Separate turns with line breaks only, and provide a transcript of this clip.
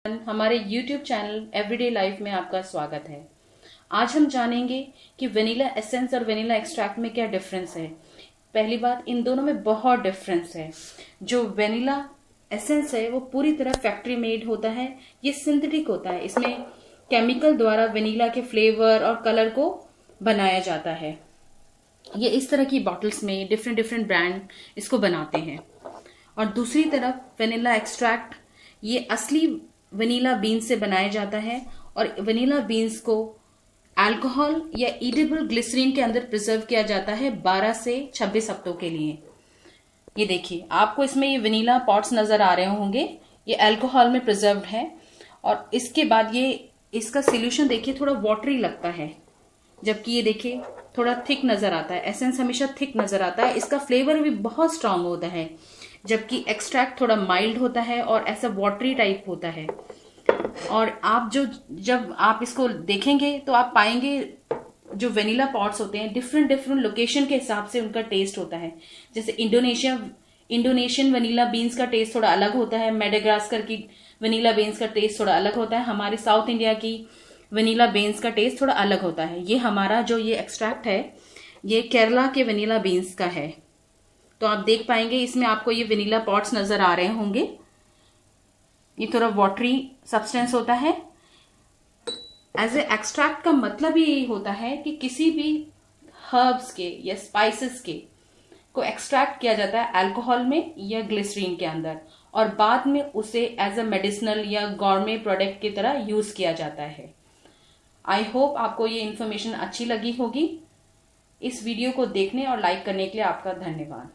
हमारे YouTube channel everyday life में आपका स्वागत है। आज हम जानेंगे कि वेनिला एसेंस और वेनिला एक्सट्रैक्ट में क्या डिफरेंस है। पहली बात, इन दोनों में बहुत डिफरेंस है। जो वेनिला एसेंस है वो पूरी तरह फैक्ट्री मेड होता है, ये सिंथेटिक होता है। इसमें केमिकल द्वारा वेनिला के फ्लेवर और कलर को बनाया जाता है। ये इस तरह की बॉटल्स में डिफरेंट डिफरेंट ब्रांड इसको बनाते हैं। और दूसरी तरफ वेनिला एक्सट्रैक्ट, ये असली वेनिला बीन्स से बनाया जाता है और वेनिला बीन्स को अल्कोहल या ईडेबल ग्लिसरीन के अंदर प्रिजर्व किया जाता है 12 से 26 हफ्तों के लिए। ये देखिए, आपको इसमें ये वेनिला पॉट्स नजर आ रहे होंगे, ये अल्कोहल में प्रिजर्व्ड है। और इसके बाद ये इसका सोल्यूशन देखिए थोड़ा वाटरी लगता है, जबकि ये देखिए थोड़ा थिक नजर आता है। एसेंस हमेशा थिक नजर आता है। इसका फ्लेवर भी बहुत स्ट्रांग होता है, जबकि एक्सट्रैक्ट थोड़ा माइल्ड होता है और ऐसा वाटरी टाइप होता है। और आप जब आप इसको देखेंगे तो आप पाएंगे जो वेनिला पॉट्स होते हैं डिफरेंट डिफरेंट लोकेशन के हिसाब से उनका टेस्ट होता है। जैसे इंडोनेशियन वेनिला बीन्स का टेस्ट थोड़ा अलग होता है, मेडागास्कर की वेनिला बीन्स का टेस्ट थोड़ा अलग होता है, हमारे साउथ इंडिया की वेनिला बीन्स का टेस्ट थोड़ा अलग होता है। ये हमारा जो ये एक्सट्रैक्ट है ये केरला के वेनिला बीन्स का है। तो आप देख पाएंगे इसमें आपको ये वेनिला पॉट्स नजर आ रहे होंगे। ये थोड़ा वाटरी सब्सटेंस होता है। एज ए एक्सट्रैक्ट का मतलब ये होता है कि किसी भी हर्ब्स के या स्पाइसेस के को एक्सट्रैक्ट किया जाता है अल्कोहल में या ग्लिसरीन के अंदर, और बाद में उसे एज अ मेडिसिनल या गॉर्मे प्रोडक्ट की तरह यूज किया जाता है। आई होप आपको ये इन्फॉर्मेशन अच्छी लगी होगी। इस वीडियो को देखने और लाइक करने के लिए आपका धन्यवाद।